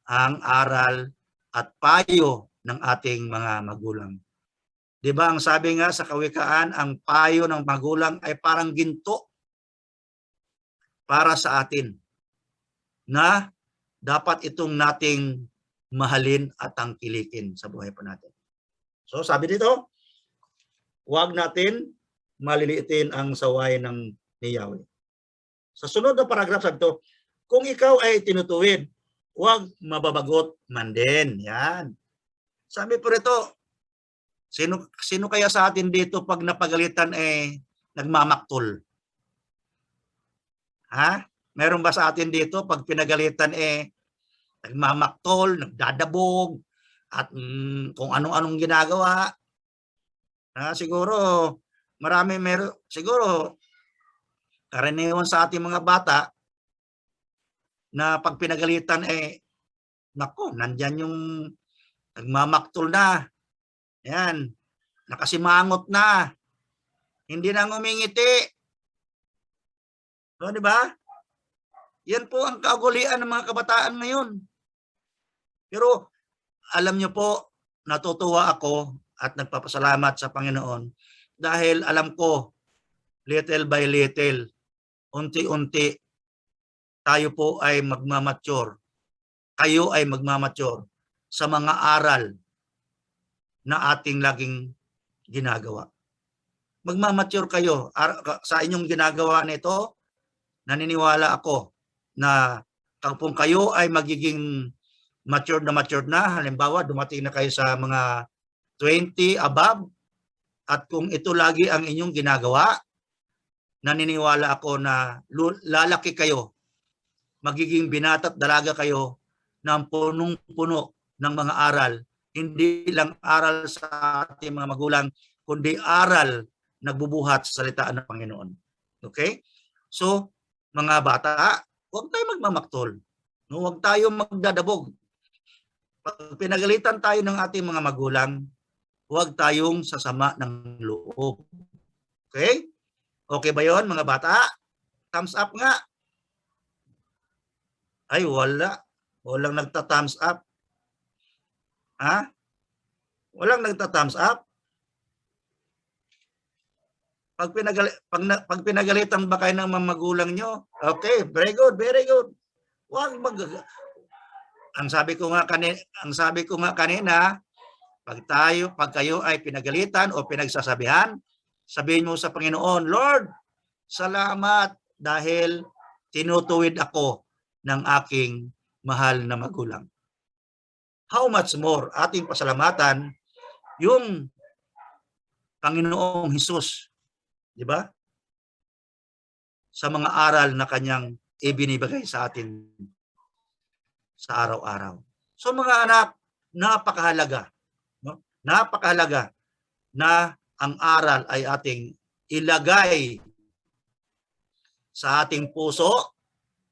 Speaker 7: ang aral at payo ng ating mga magulang. Di ba? Ang sabi nga sa Kawikaan, ang payo ng magulang ay parang ginto para sa atin na dapat itong nating mahalin at tangkilikin sa buhay po natin. So sabi dito, huwag natin maliliitin ang sawayan ng ni Yahweh. Sa sunod na paragraph sabi ito, kung ikaw ay tinutuwid, huwag mababagot man din. Yan. Sabi po rito, sino kaya sa atin dito pag napagalitan nagmamaktol? Ha? Meron ba sa atin dito pag pinagalitan nagmamaktol, nagdadabog, at kung anong-anong ginagawa? Siguro, siguro, karaniwan sa ating mga bata na pag pinagalitan nako, nandyan yung nagmamaktol na. Yan, nakasimangot na. Hindi na ngumingiti. So, di ba? Yan po ang kagulian ng mga kabataan ngayon. Pero alam niyo po, natutuwa ako at nagpapasalamat sa Panginoon dahil alam ko, little by little, unti-unti, tayo po ay magmamature. Kayo ay magmamature sa mga aral na ating laging ginagawa. Magmamature kayo sa inyong ginagawa nito. Naniniwala ako na kung kayo ay magiging matured na, halimbawa dumating na kayo sa mga 20 above, at kung ito lagi ang inyong ginagawa, naniniwala ako na lalaki kayo, magiging binata't dalaga kayo ng punong-puno ng mga aral. Hindi lang aral sa ating mga magulang, kundi aral nagbubuhat sa salitaan ng Panginoon. Okay? So, mga bata, huwag tayo magmamaktol. Huwag tayo magdadabog. Pag pinagalitan tayo ng ating mga magulang, huwag tayong sasama ng loob. Okay? Okay ba yon mga bata? Thumbs up nga. Ay, wala. Walang nagta-thumbs up. Ha? Walang nagta-thumbs up? Pag pinagalitan ba kayo ng mga magulang nyo? Okay, very good, very good. Ang sabi ko nga kanina, pag kayo ay pinagalitan o pinagsasabihan, sabihin mo sa Panginoon, Lord, salamat dahil tinutuwid ako ng aking mahal na magulang. How much more ating pasalamatan yung Panginoong Hesus, di ba? Sa mga aral na kanyang ibinibigay sa atin. sa araw-araw. So mga anak, napakahalaga, no? Napakahalaga na ang aral ay ating ilagay sa ating puso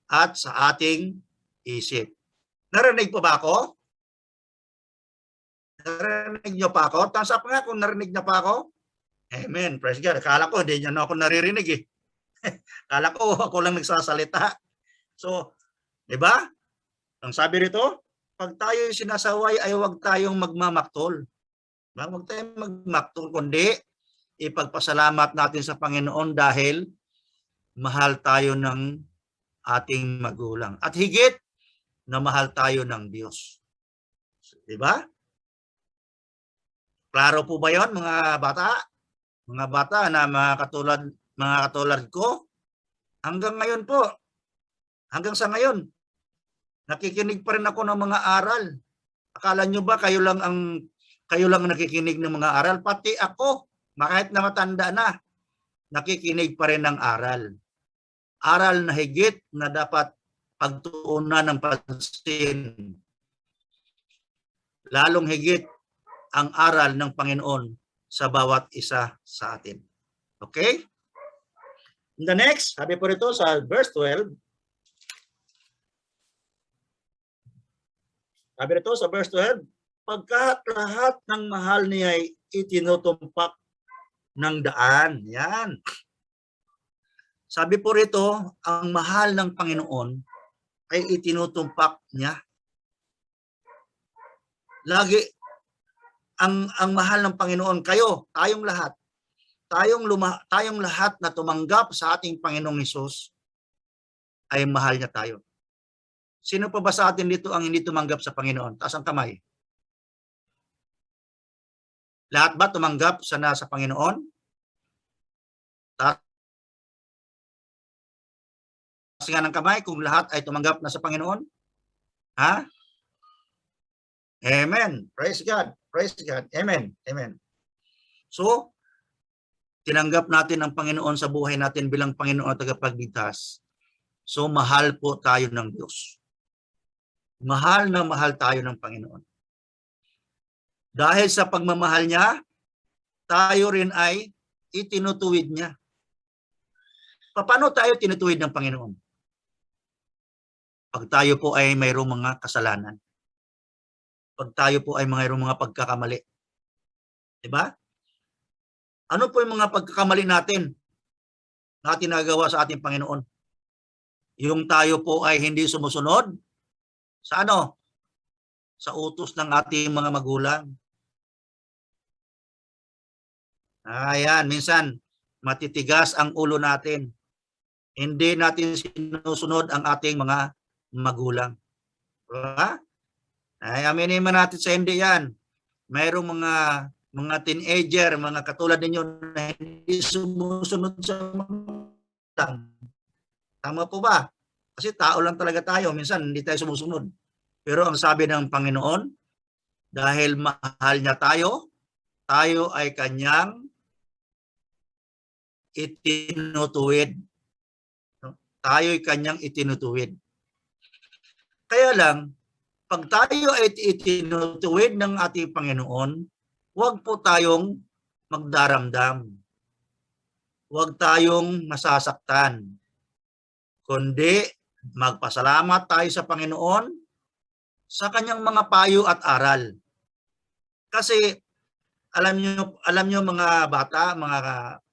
Speaker 7: at sa ating isip. Narinig po ba ako? Narinig niyo pa ako? Thumbs up nga kung narinig niyo pa ako. Amen. Praise God. Akala ko hindi niyo na ako naririnig eh. Akala ko ako lang nagsasalita. So, di ba? Ang sabi rito, pag tayo sinasaway ay huwag tayong magmamaktol. Huwag tayong magmaktol, kundi ipagpasalamat natin sa Panginoon dahil mahal tayo ng ating magulang. At higit na mahal tayo ng Diyos. Di ba? Klaro po ba yon mga bata? Mga bata na mga katulad ko? Hanggang ngayon po, hanggang sa ngayon, nakikinig pa rin ako ng mga aral. Akala nyo ba kayo lang nakikinig ng mga aral? Pati ako, kahit na matanda na, nakikinig pa rin ng aral. Aral na higit na dapat pagtuunan ng pansin. Lalong higit ang aral ng Panginoon sa bawat isa sa atin. Okay? In the next, sabi po rito sa verse 12, sabi rito sa verse 12, pagkat lahat ng mahal niya ay itinutumpak ng daan. Yan. Sabi po rito, ang mahal ng Panginoon ay itinutumpak niya. Lagi, ang mahal ng Panginoon, kayo, tayong lahat, tayong lahat na tumanggap sa ating Panginoong Hesus, ay mahal niya tayo. Sino pa ba sa atin dito ang hindi tumanggap sa Panginoon? Taas ang kamay. Lahat ba tumanggap sa Panginoon? Taas nga ng kamay kung lahat ay tumanggap na sa Panginoon? Ha? Amen. Praise God. Praise God. Amen. Amen. So, tinanggap natin ang Panginoon sa buhay natin bilang Panginoon at tagapagligtas. So, mahal po tayo ng Diyos. Mahal na mahal tayo ng Panginoon. Dahil sa pagmamahal niya, tayo rin ay itinutuwid niya. Paano tayo tinutuwid ng Panginoon? Pag tayo po ay mayroong mga kasalanan. Pag tayo po ay mayroong mga pagkakamali. Diba? Ano po yung mga pagkakamali natin na tinagawa sa ating Panginoon? Yung tayo po ay hindi sumusunod sa ano? Sa utos ng ating mga magulang. Ayan, minsan matitigas ang ulo natin. Hindi natin sinusunod ang ating mga magulang. Diba? Ay, aminin man natin sa hindi yan. Mayroong mga teenager, mga katulad ninyo na hindi sumusunod sa magulang. Tama po ba? Kasi tao lang talaga tayo. Minsan hindi tayo sumusunod. Pero ang sabi ng Panginoon, dahil mahal niya tayo, tayo ay kanyang itinutuwid. Tayo ay kanyang itinutuwid. Kaya lang, pag tayo ay itinutuwid ng ating Panginoon, huwag po tayong magdaramdam. Huwag tayong masasaktan. Kundi magpasalamat tayo sa Panginoon sa kanyang mga payo at aral. Kasi alam niyo mga bata,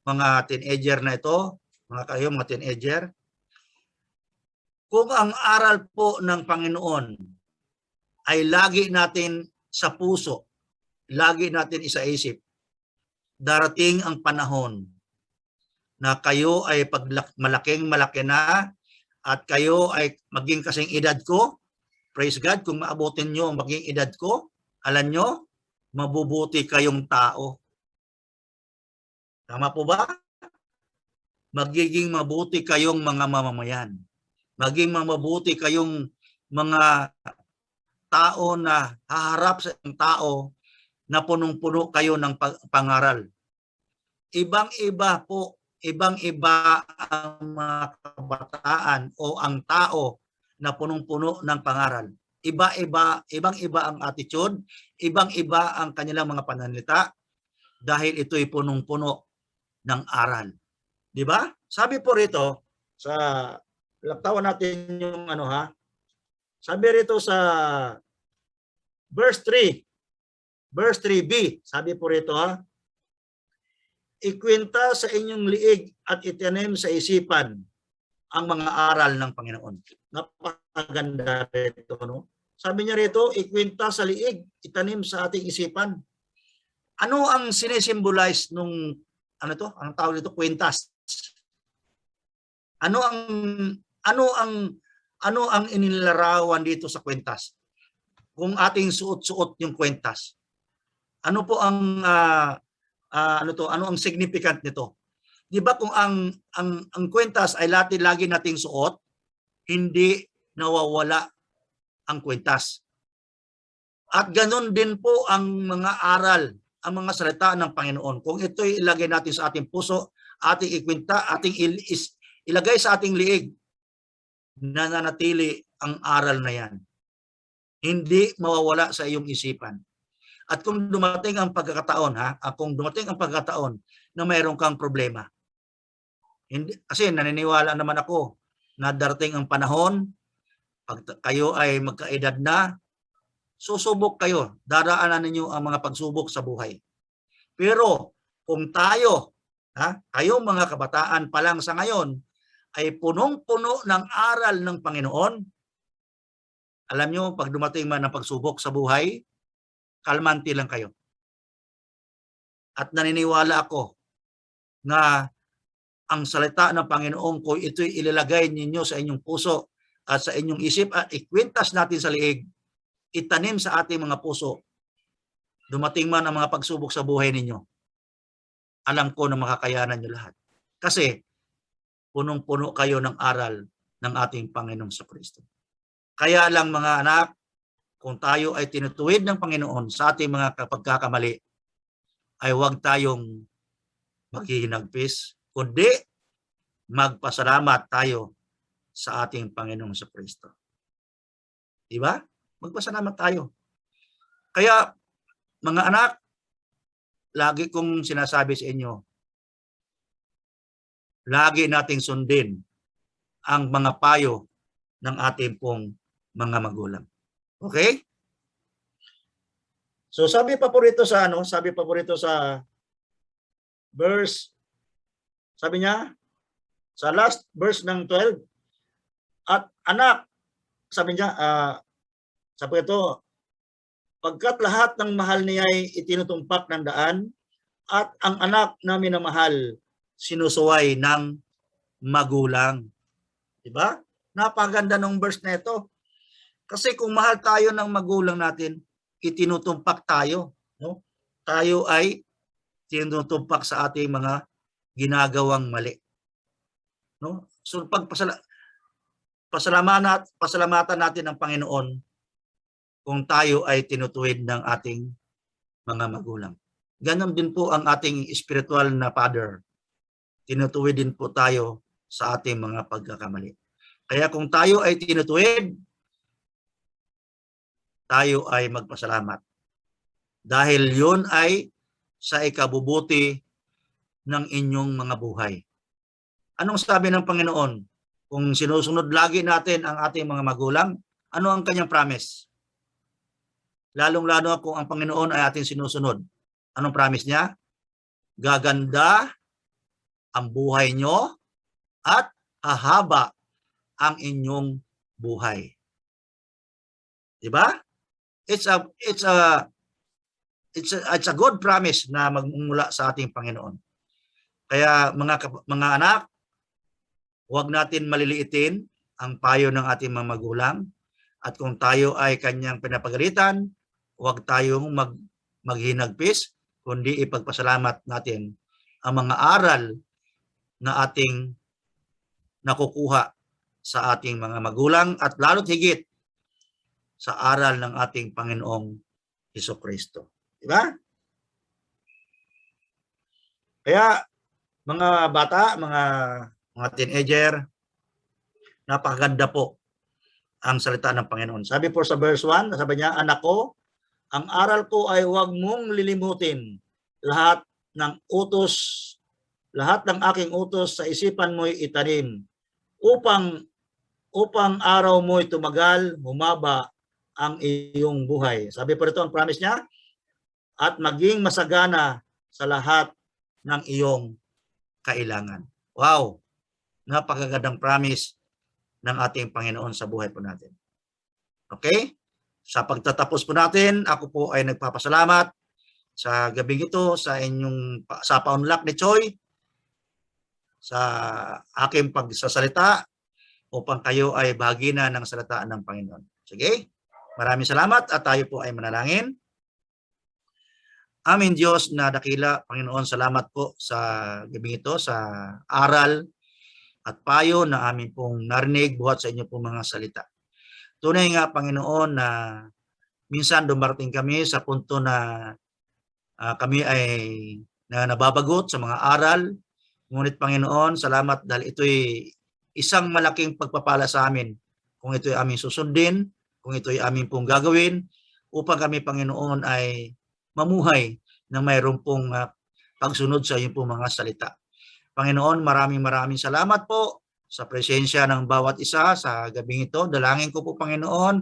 Speaker 7: mga teenager na ito, mga teenager, kung ang aral po ng Panginoon ay lagi natin sa puso, lagi natin isaisip, darating ang panahon na kayo ay malaki na at kayo ay maging kasing edad ko. Praise God, kung maabutin nyo ang maging edad ko, alam nyo, mabubuti kayong tao. Tama po ba? Magiging mabuti kayong mga mamamayan. Maging mabuti kayong mga tao na haharap sa tao na punong-puno kayo ng pangaral. Ibang-iba po, ibang-iba ang mga kabataan o ang tao na punong-puno ng pangaral. ibang-iba ang attitude, ibang-iba ang kanilang mga pananalita dahil ito'y punong-puno ng aral. Di ba? Sabi po rito sa laktawan natin yung ano ha. Sabi rito sa verse 3, verse 3b, sabi po rito ha. Ikwenta sa inyong liig at itanim sa isipan ang mga aral ng Panginoon. Napakaganda rito, no? Sabi niya rito, ikwenta sa liig, itanim sa ating isipan. Ano ang sinisimbolize nung ano to? Anong tawag dito? Kwentas. Ano ang inilarawan dito sa kwentas? Kung ating suot-suot yung kwentas. Ano po ang ano ang significant nito? 'Di ba kung ang kwentas ay lagi nating suot, hindi nawawala ang kwentas. At ganun din po ang mga aral, ang mga salita ng Panginoon. Kung ito'y ilagay natin sa ating puso, ating ikwenta, ating ilagay sa ating liig, nananatili ang aral na yan. Hindi mawawala sa iyong isipan. At kung dumating ang pagkakataon, kung dumating ang pagkakataon na mayroon kang problema, kasi naniniwala naman ako na darating ang panahon, pag kayo ay magkaedad na, susubok kayo, daraanan ninyo ang mga pagsubok sa buhay. Pero kung tayo, kayong mga kabataan pa lang sa ngayon, ay punong-puno ng aral ng Panginoon, alam nyo, pag dumating man ang pagsubok sa buhay, kalmante lang kayo. At naniniwala ako na ang salita ng Panginoon, kung ito'y ilalagay ninyo sa inyong puso at sa inyong isip at ikwintas natin sa liig, itanim sa ating mga puso, dumating man ang mga pagsubok sa buhay ninyo, alam ko na makakayanan nyo lahat. Kasi punong-puno kayo ng aral ng ating Panginoong Kristo. Kaya lang mga anak, kung tayo ay tinutuwid ng Panginoon sa ating mga pagkakamali, ay huwag tayong maghihinagpis, kundi magpasalamat tayo sa ating Panginoong Kristo. Diba? Magpasalamat tayo. Kaya, mga anak, lagi kong sinasabi sa inyo, lagi nating sundin ang mga payo ng ating pong mga magulang. Okay? So sabi pa po rito sa verse, sabi niya, sa last verse ng 12, at anak, sabi niya, sabi ito, pagkat lahat ng mahal niya ay itinutumpak ng daan, at ang anak namin na mahal, sinusuway ng magulang. Diba? Napaganda ng verse na ito. Kasi kung mahal tayo ng magulang natin, itinutumpak tayo. No? Tayo ay tinutumpak sa ating mga ginagawang mali. No? So pasalamatan natin ng Panginoon kung tayo ay tinutuwid ng ating mga magulang. Ganon din po ang ating spiritual na father. Tinutuwid din po tayo sa ating mga pagkakamali. Kaya kung tayo ay tinutuwid, tayo ay magpasalamat. Dahil yun ay sa ikabubuti ng inyong mga buhay. Anong sabi ng Panginoon? Kung sinusunod lagi natin ang ating mga magulang, ano ang kanyang promise? Lalong-lalo kung ang Panginoon ay ating sinusunod. Anong promise niya? Gaganda ang buhay nyo at hahaba ang inyong buhay. Diba? It's a good promise na magmumula sa ating Panginoon. Kaya mga anak, huwag natin maliliitin ang payo ng ating mga magulang, at kung tayo ay kanyang pinapagalitan, huwag tayong maghinagpis, kundi ipagpasalamat natin ang mga aral na ating nakukuha sa ating mga magulang, at lalo't higit sa aral ng ating Panginoong Hesukristo. Diba? Kaya mga bata, mga teenager, napakaganda po ang salita ng Panginoon. Sabi po sa verse 1, sabi niya, anak ko, ang aral ko ay huwag mong lilimutin. Lahat ng aking utos sa isipan mo'y itanim upang araw mo'y tumagal, humaba ang iyong buhay. Sabi po rito ang promise niya, at maging masagana sa lahat ng iyong kailangan. Wow! Napakagandang promise ng ating Panginoon sa buhay po natin. Okay? Sa pagtatapos po natin, ako po ay nagpapasalamat sa gabing ito sa paunlak ni Choy, sa aking pagsasalita upang kayo ay bahagi na ng salita ng Panginoon. Sige? Maraming salamat at tayo po ay manalangin. Aming Diyos na dakila, Panginoon, salamat po sa gabing ito, sa aral at payo na amin pong narinig buhat sa inyo pong mga salita. Tunay nga, Panginoon, na minsan dumarating kami sa punto na kami ay nababagot sa mga aral. Ngunit, Panginoon, salamat dahil ito'y isang malaking pagpapala sa amin. Kung ito'y aming susundin, kung ito'y aming pong gagawin, upang kami, Panginoon, ay mamuhay ng mayroon pong pagsunod sa iyong pong mga salita. Panginoon, maraming salamat po sa presensya ng bawat isa sa gabing ito. Dalangin ko po, Panginoon,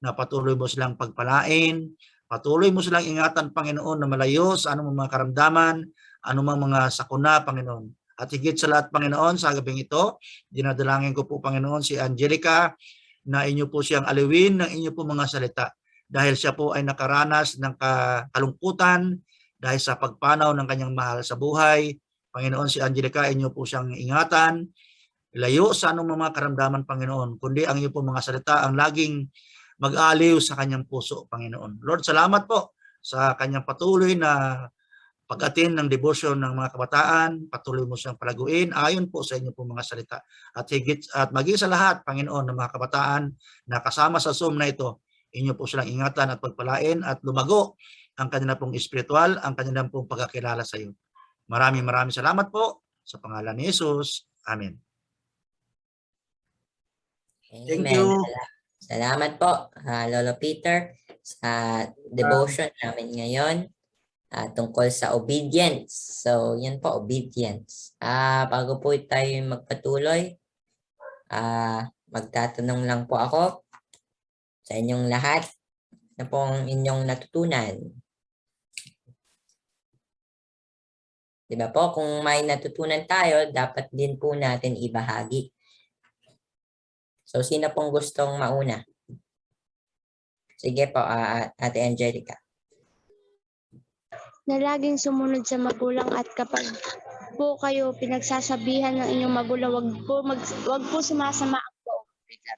Speaker 7: na patuloy mo silang pagpalain, patuloy mo silang ingatan, Panginoon, na malayo sa anumang mga karamdaman, anumang mga sakuna, Panginoon. At higit sa lahat, Panginoon, sa gabing ito, dinadalangin ko po, Panginoon, si Angelica, na inyo po siyang aliwin ng inyo po mga salita. Dahil siya po ay nakaranas ng kalungkutan, dahil sa pagpanaw ng kanyang mahal sa buhay. Panginoon, si Angelica, inyo po siyang ingatan, layo sa anumang mga karamdaman, Panginoon, kundi ang inyo po mga salita ang laging mag-aliw sa kanyang puso, Panginoon. Lord, salamat po sa kanyang patuloy na pag-attend ng devotion ng mga kabataan, patuloy mo siyang palaguin ayon po sa inyo po mga salita. At higit at maging sa lahat, Panginoon, ng mga kabataan na kasama sa Zoom na ito, inyo po silang ingatan at pagpalain at lumago ang kanilang pong espiritual, ang kanilang pong pagkakilala sa iyo. Maraming salamat po sa pangalan ni Jesus. Amen. Thank
Speaker 1: Amen.
Speaker 7: you.
Speaker 1: Salamat po, Lolo Peter, sa devotion namin ngayon tungkol sa obedience. So, yan po, obedience. Bago po tayo magpatuloy, magtatanong lang po ako sa inyong lahat na pong inyong natutunan. Diba po, kung may natutunan tayo, dapat din po natin ibahagi. So, sino pong gustong mauna? Sige po, Ate Angelica.
Speaker 5: Na laging sumunod sa magulang at kapag po kayo pinagsasabihan ng inyong magulang, wag po sumasama ang loob. Bigla.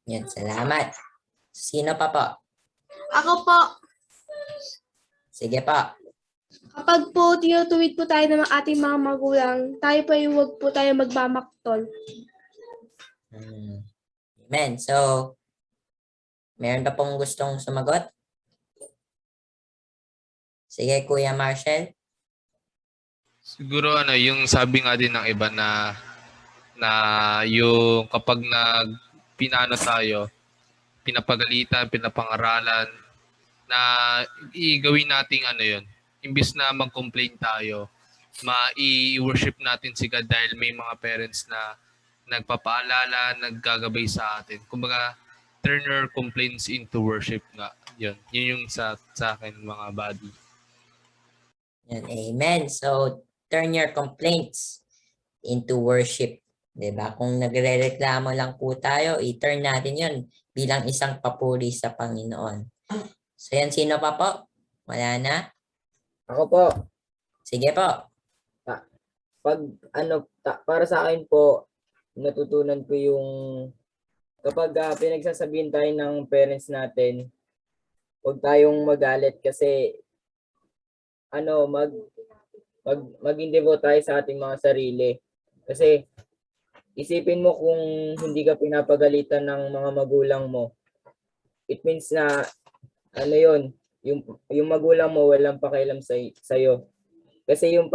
Speaker 1: Yan, salamat. Sino pa po?
Speaker 4: Ako po,
Speaker 1: Sige po.
Speaker 4: kapag po tinutuwid po tayo ng ating mga magulang, tayo po ay huwag po tayo magmamaktol.
Speaker 1: Amen. So, meron pa pong gustong sumagot? Sige, Kuya Marshall.
Speaker 3: Siguro yung sabi nga din ng iba na yung kapag pinano tayo, pinapagalitan, pinapangaralan, na igawin nating yun. Imbis na mag-complain tayo, i-worship natin si God dahil may mga parents na nagpapaalala, naggagabay sa atin. Kumbaga, turn your complaints into worship nga. Yun yung sa akin mga buddy.
Speaker 1: Yan, amen. So, turn your complaints into worship. Diba? Kung nagre-reklamo lang po tayo, i-turn natin yun bilang isang papuri sa Panginoon. So, yan, sino pa po? Wala na?
Speaker 6: Ako po,
Speaker 1: Sige po.
Speaker 6: para sa akin po, natutunan ko yung kapag pinagsasabihin tayo ng parents natin, huwag tayong magalit kasi maging devote tayo sa ating mga sarili. Kasi isipin mo kung hindi ka pinapagalitan ng mga magulang mo, it means na yung magulang mo walang pakialam sa iyo. Kasi yung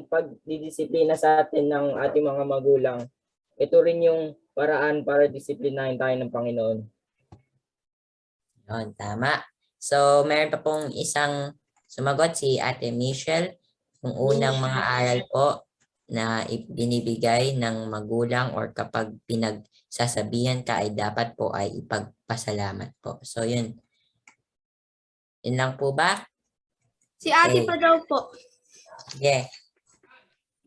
Speaker 6: pagdidisiplina sa atin ng ating mga magulang, ito rin yung paraan para disiplinahin tayo ng Panginoon.
Speaker 1: Yun, tama. So, meron pa pong isang sumagot, si Ate Michelle. Yung unang mga aral po na binibigay ng magulang or kapag pinagsasabihan ka ay dapat po ay ipagpasalamat po. So, yun. Yun lang po ba?
Speaker 4: Si ate
Speaker 1: Okay.
Speaker 4: pa daw po.
Speaker 1: Sige.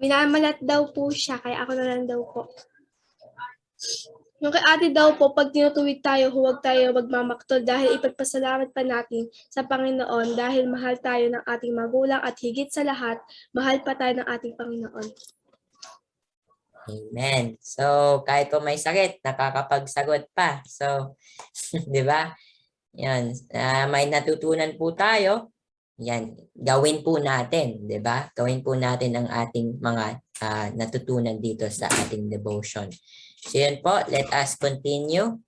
Speaker 4: Minamalat daw po siya, kaya ako na lang daw po. Yung kay ate daw po, pag tinutuwid tayo, huwag tayo magmamaktol dahil ipagpasalamat pa natin sa Panginoon dahil mahal tayo ng ating magulang at higit sa lahat, mahal pa tayo ng ating Panginoon.
Speaker 1: Amen. So, kahit po may sakit, nakakapagsagot pa. So, di ba? Yan. May natutunan po tayo. Yan. Gawin po natin, di ba? Gawin po natin ang ating mga natutunan dito sa ating devotion. So, yun po. Let us continue.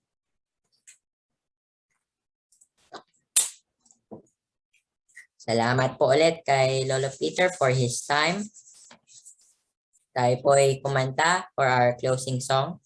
Speaker 1: Salamat po ulit kay Lolo Peter for his time. Tayo po ay kumanta for our closing song.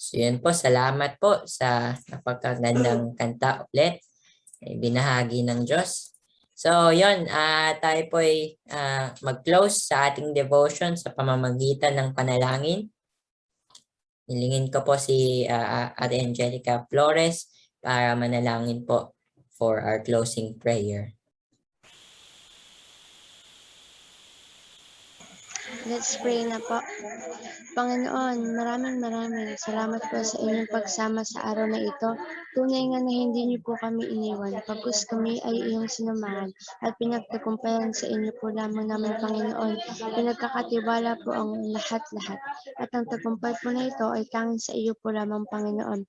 Speaker 1: So yun po, salamat po sa napagkagandang kanta ulit. Binahagi ng Diyos. So yun, tayo po ay mag-close sa ating devotion sa pamamagitan ng panalangin. Nilingin ko po si Ate Angelica Flores para manalangin po for our closing prayer.
Speaker 5: Let's pray na po. Panginoon, maraming salamat po sa inyong pagsama sa araw na ito. Tunay nga na hindi niyo po kami iniwan, pagkus kami ay iyong sinamahan at pinagtagumpayan sa inyo po lamang namin, Panginoon. Pinagkakatiwala po ang lahat-lahat at ang tagumpay po na ito ay tanging sa iyo po lamang, Panginoon.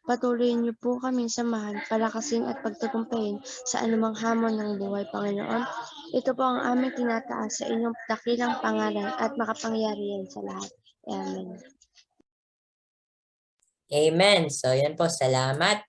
Speaker 5: Patuloy niyo po kaming samahan, palakasin at pagtagumpayin sa anumang hamon ng buhay, Panginoon. Ito po ang aming tinataas sa inyong dakilang pangalan at makapangyarihan sa lahat. Amen.
Speaker 1: Amen. So yan po, salamat.